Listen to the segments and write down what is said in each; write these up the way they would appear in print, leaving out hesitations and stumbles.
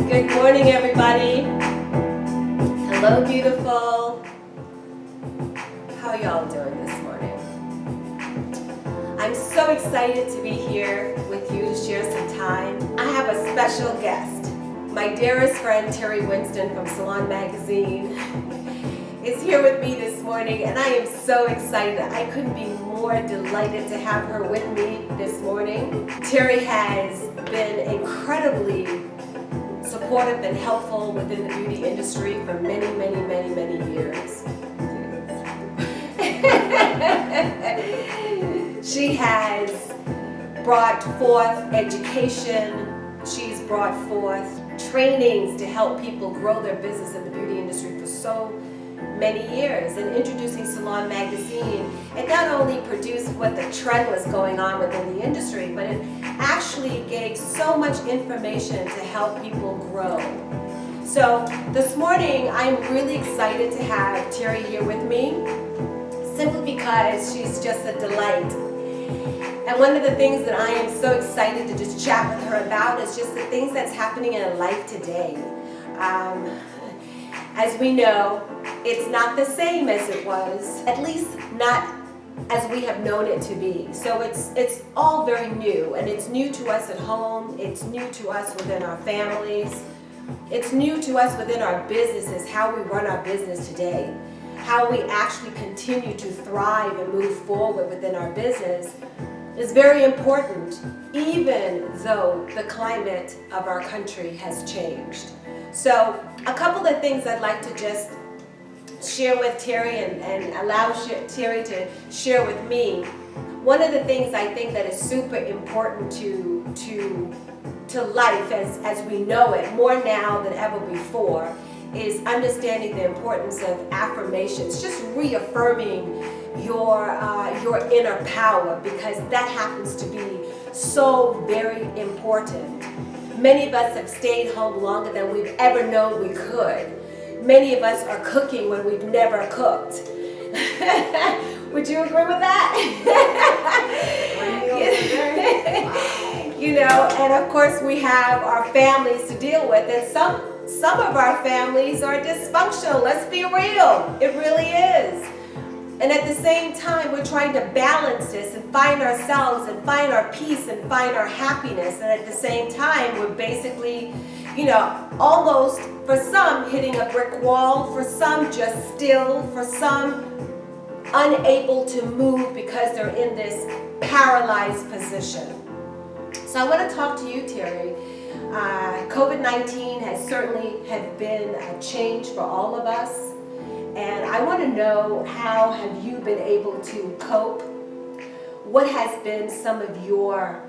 Good morning, everybody. Hello, beautiful. How are y'all doing this morning? I'm so excited to be here with you to share some time. I have a special guest. My dearest friend, Terri Winston from Salon Magazine, is here with me this morning, and I am so excited. I couldn't be more delighted to have her with me this morning. Terri has been incredibly supportive and helpful within the beauty industry for many, many, many, many years. She has brought forth education. She's brought forth trainings to help people grow their business in the beauty industry for so many years. And introducing Salon Magazine, it not only produced what the trend was going on within the industry, but it actually gave so much information to help people grow. So this morning, I'm really excited to have Terri here with me, simply because she's just a delight. And one of the things that I am so excited to just chat with her about is just the things that's happening in her life today. As we know, it's not the same as it was, at least not as we have known it to be. So it's all very new, and it's new to us at home, it's new to us within our families, it's new to us within our businesses, how we run our business today, how we actually continue to thrive and move forward within our business is very important, even though the climate of our country has changed. So a couple of things I'd like to just share with Terri and allow Terri to share with me. One of the things I think that is super important to life as we know it, more now than ever before, is understanding the importance of affirmations, just reaffirming your inner power, because that happens to be so very important. Many of us have stayed home longer than we've ever known we could. Many of us are cooking when we've never cooked. Would you agree with that? You know, and of course we have our families to deal with, and some of our families are dysfunctional. Let's be real. It really is. And at the same time, we're trying to balance this and find ourselves and find our peace and find our happiness. And at the same time, we're basically, you know, almost, for some, hitting a brick wall, for some just still, for some unable to move because they're in this paralyzed position. So I want to talk to you, Terri. COVID-19 has certainly been a change for all of us. And I want to know, how have you been able to cope? What has been some of your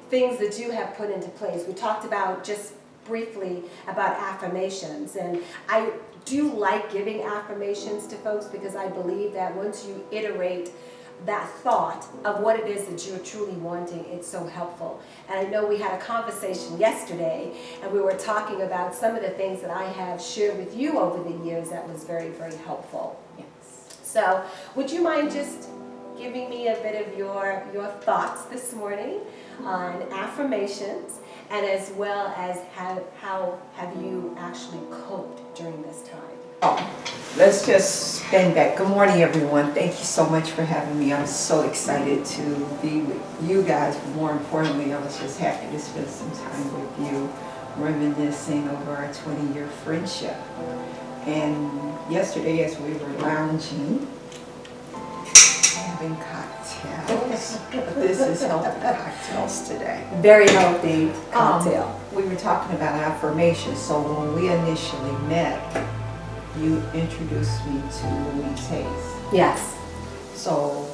things that you have put into place? We talked about just briefly about affirmations, and I do like giving affirmations to folks because I believe that once you iterate that thought of what it is that you're truly wanting, it's so helpful. And I know we had a conversation yesterday, and we were talking about some of the things that I have shared with you over the years that was very, very helpful. Yes. So would you mind just giving me a bit of your thoughts this morning on affirmations, and as well as how have you actually coped during this time? Let's just spin back. Good morning, everyone. Thank you so much for having me. I'm so excited to be with you guys. But more importantly, I was just happy to spend some time with you, reminiscing over our 20-year friendship. And yesterday, as we were lounging, having cocktails, but this is healthy cocktails today. Very healthy cocktail. We were talking about affirmations. So when we initially met, you introduced me to Louise Hayes. Yes. So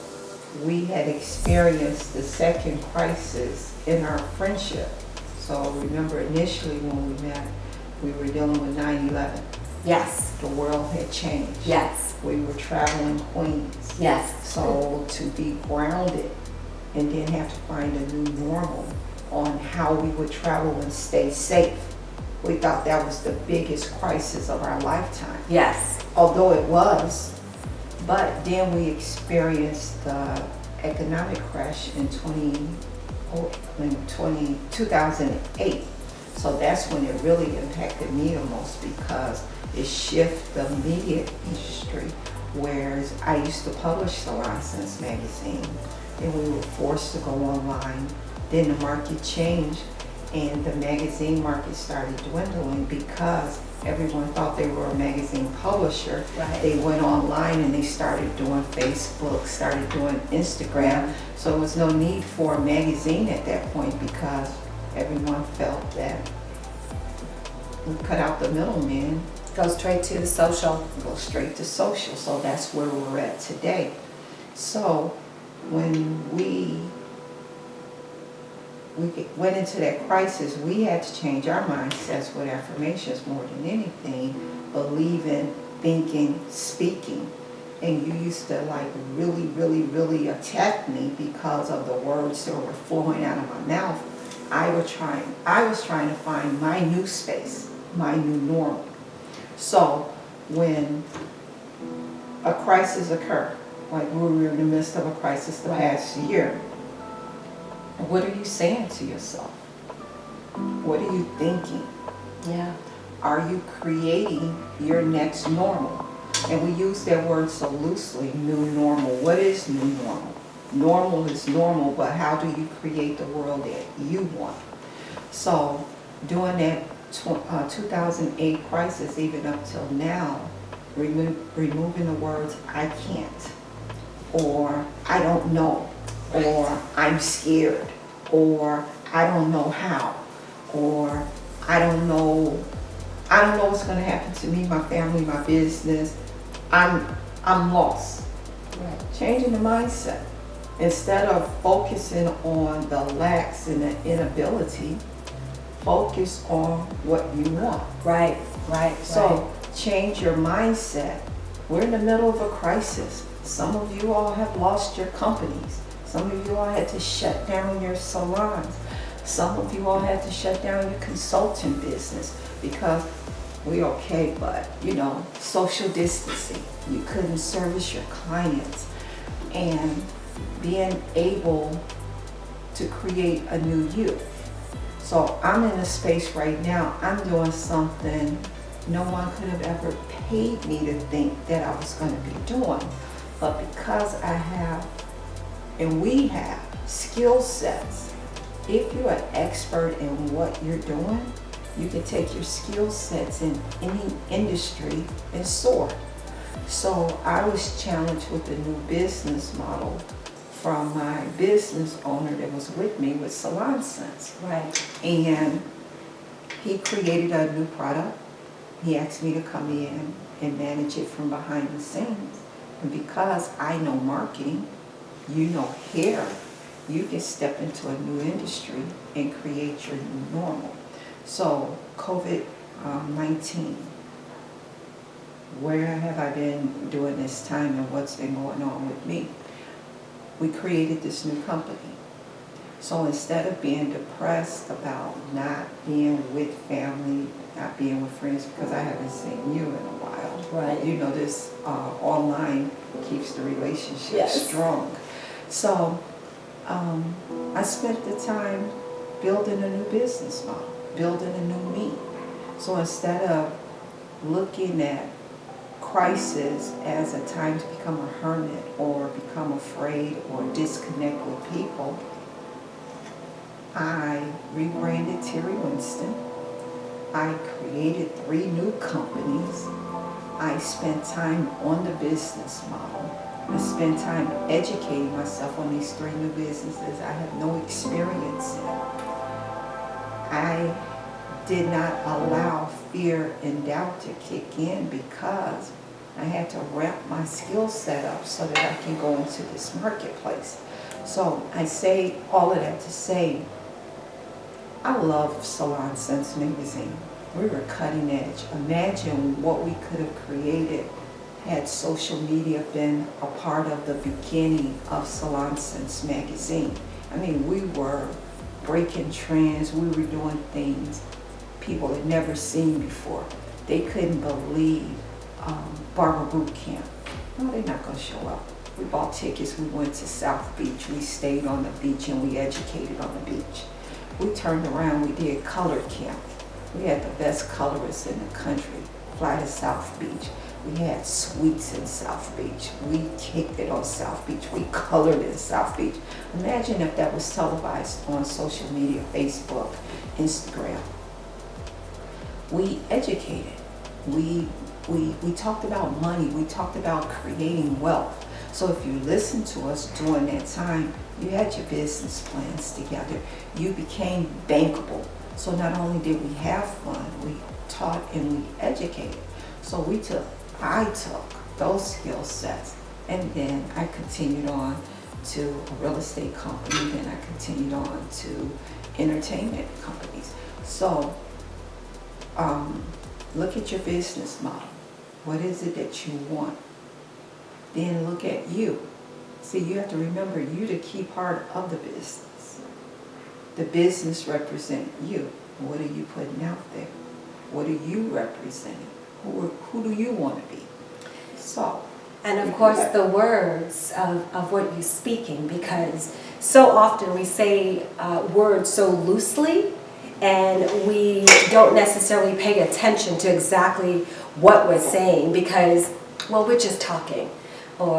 we had experienced the second crisis in our friendship. So remember, initially when we met, we were dealing with 9/11. Yes. The world had changed. Yes. We were traveling Queens. Yes. So to be grounded and then have to find a new normal on how we would travel and stay safe, we thought that was the biggest crisis of our lifetime. Yes. Although it was, but then we experienced the economic crash in 2008. So that's when it really impacted me the most, because it shifted the media industry. Whereas I used to publish Salon Sense magazine, and we were forced to go online. Then the market changed, and the magazine market started dwindling because everyone thought they were a magazine publisher. Right. They went online and they started doing Facebook, started doing Instagram. So there was no need for a magazine at that point, because everyone felt that we cut out the middleman. Go straight to the social. Go straight to social. So that's where we're at today. So when we went into that crisis, we had to change our mindsets with affirmations more than anything. Believing, thinking, speaking. And you used to like really attack me because of the words that were flowing out of my mouth. I was trying to find my new space, my new normal. So when a crisis occurred, like we were in the midst of a crisis the past year, what are you saying to yourself? What are you thinking? Yeah. Are you creating your next normal? And we use that word so loosely, new normal. What is new normal? Normal is normal, but how do you create the world that you want? So during that 2008 crisis, even up till now, removing the words I can't, or I don't know, or I'm scared, or I don't know how, or I don't know what's going to happen to me, my family, my business. I'm lost. Right. Changing the mindset. Instead of focusing on the lacks and the inability, focus on what you want. Right. So change your mindset. We're in the middle of a crisis. Some of you all have lost your companies. Some of you all had to shut down your salons. Some of you all had to shut down your consulting business because we okay, but social distancing. You couldn't service your clients. And being able to create a new you. So I'm in a space right now, I'm doing something no one could have ever paid me to think that I was going to be doing. But because I have, and we have, skill sets, if you're an expert in what you're doing, you can take your skill sets in any industry and soar. So I was challenged with a new business model from my business owner that was with me with Salon Sense. Right. And he created a new product. He asked me to come in and manage it from behind the scenes. And because I know marketing, hair, you can step into a new industry and create your new normal. So COVID-19, where have I been during this time and what's been going on with me? We created this new company. So instead of being depressed about not being with family, not being with friends, because I haven't seen you in a while. Right. This online keeps the relationship strong. So I spent the time building a new business model, building a new me. So instead of looking at crisis as a time to become a hermit or become afraid or disconnect with people, I rebranded Terri Winston. I created 3 new companies. I spent time on the business model. I spent time educating myself on these 3 new businesses I have no experience in. I did not allow fear and doubt to kick in because I had to ramp my skill set up so that I can go into this marketplace. So I say all of that to say, I love Salon Sense magazine. We were cutting edge. Imagine what we could have created had social media been a part of the beginning of Salon Sense magazine. I mean, we were breaking trends. We were doing things people had never seen before. They couldn't believe Barber Boot Camp. No, they're not going to show up. We bought tickets. We went to South Beach. We stayed on the beach and we educated on the beach. We turned around. We did color camp. We had the best colorists in the country fly to South Beach. We had suites in South Beach. We kicked it on South Beach. We colored in South Beach. Imagine if that was televised on social media, Facebook, Instagram. We educated. We talked about money. We talked about creating wealth. So if you listened to us during that time, you had your business plans together. You became bankable. So not only did we have fun, we taught and we educated. So I took those skill sets, and then I continued on to a real estate company, then I continued on to entertainment companies. So look at your business model. What is it that you want? Then look at you. See, you have to remember you're the key part of the business. The business represents you. What are you putting out there? What are you representing? Who do you want to be? So, and of course the words of what you're speaking, because so often we say words so loosely and we don't necessarily pay attention to exactly what we're saying because, well, we're just talking, or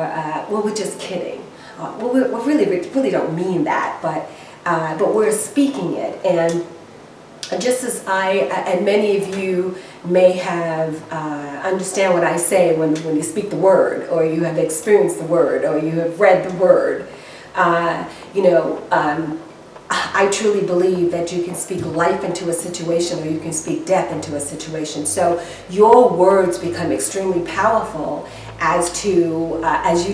well, we're just kidding. Well, we really don't mean that, but we're speaking it. And just as and many of you may have understand what I say when you speak the word, or you have experienced the word, or you have read the word, I truly believe that you can speak life into a situation, or you can speak death into a situation. So your words become extremely powerful as you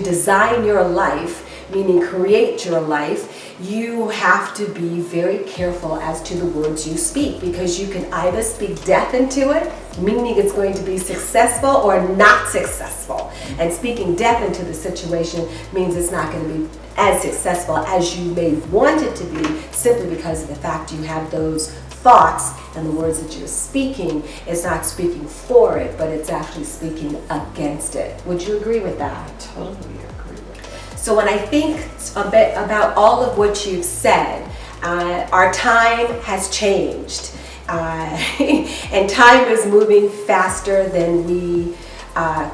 design your life, meaning create your life. You have to be very careful as to the words you speak, because you can either speak death into it, meaning it's going to be successful, or not successful. And speaking death into the situation means it's not going to be as successful as you may want it to be, simply because of the fact you have those thoughts, and the words that you're speaking is not speaking for it, but it's actually speaking against it. Would you agree with that? I totally agree with that. So when I think a bit about all of what you've said, our time has changed, and time is moving faster than we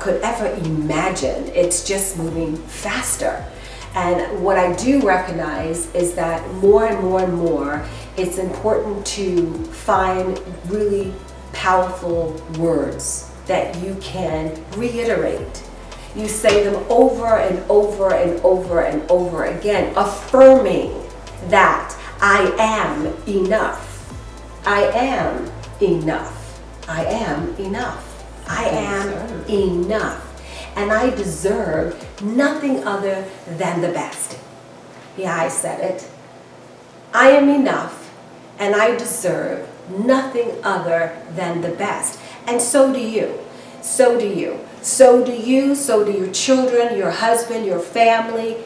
could ever imagine. It's just moving faster. And what I do recognize is that more and more and more, it's important to find really powerful words that you can reiterate. You say them over and over and over and over again, affirming that I am enough. I am enough. I am enough. I am enough. And I deserve nothing other than the best. Yeah, I said it. I am enough, and I deserve nothing other than the best. And so do you. So do you. So do you. So do your children, your husband, your family.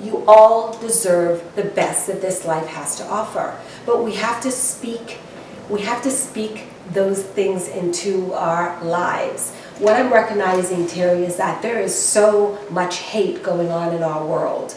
You all deserve the best that this life has to offer. But we have to speak. We have to speak those things into our lives. What I'm recognizing, Terri, is that there is so much hate going on in our world.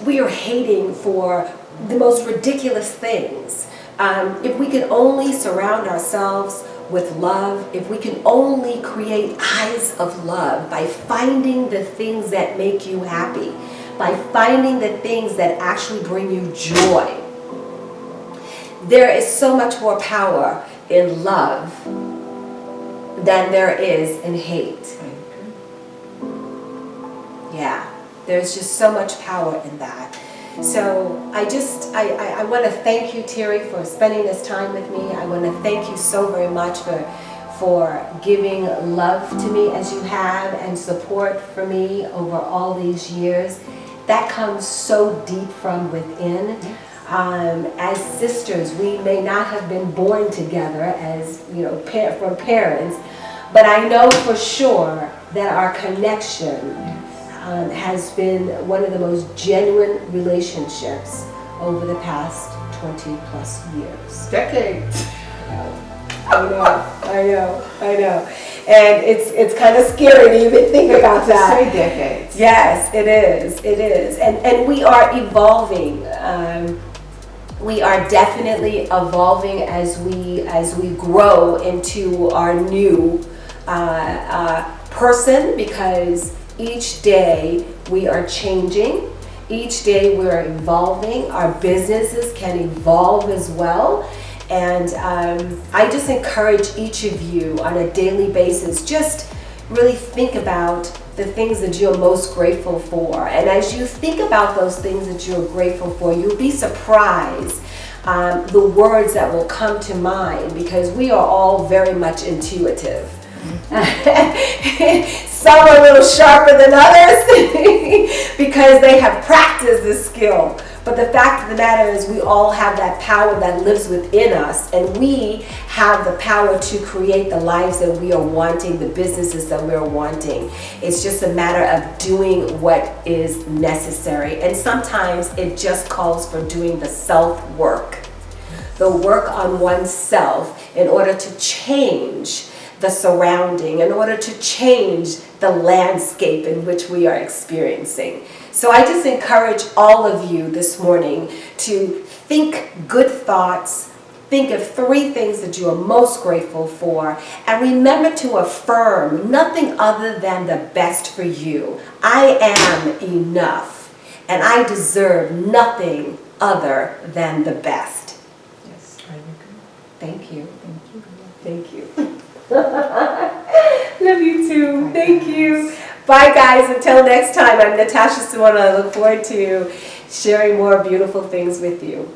We are hating for the most ridiculous things. If we can only surround ourselves with love, if we can only create eyes of love by finding the things that make you happy, by finding the things that actually bring you joy. There is so much more power in love than there is in hate. Yeah, there's just so much power in that. So I want to thank you, Terri, for spending this time with me. I want to thank you so very much for giving love to me as you have, and support for me over all these years. That comes so deep from within. As sisters, we may not have been born together as, from parents, but I know for sure that our connection has been one of the most genuine relationships over the past 20 plus years. Decades. I know. And it's kind of scary to even think about that. Say decades. Yes, it is. And we are evolving. We are definitely evolving as we grow into our new person, because each day we are changing. Each day we're evolving. Our businesses can evolve as well. And I just encourage each of you on a daily basis, just really think about the things that you're most grateful for. And as you think about those things that you're grateful for, you'll be surprised the words that will come to mind, because we are all very much intuitive. Some are a little sharper than others because they have practiced this skill. But the fact of the matter is, we all have that power that lives within us, and we have the power to create the lives that we are wanting, the businesses that we're wanting. It's just a matter of doing what is necessary. And sometimes it just calls for doing the self-work, the work on oneself, in order to change the surrounding, in order to change the landscape in which we are experiencing. So I just encourage all of you this morning to think good thoughts, think of 3 things that you are most grateful for, and remember to affirm nothing other than the best for you. I am enough, and I deserve nothing other than the best. Yes, I agree. Thank you. Thank you. Thank you. Love you too. Thank you. Bye guys. Until next time, I'm Natasha Simone. I look forward to sharing more beautiful things with you.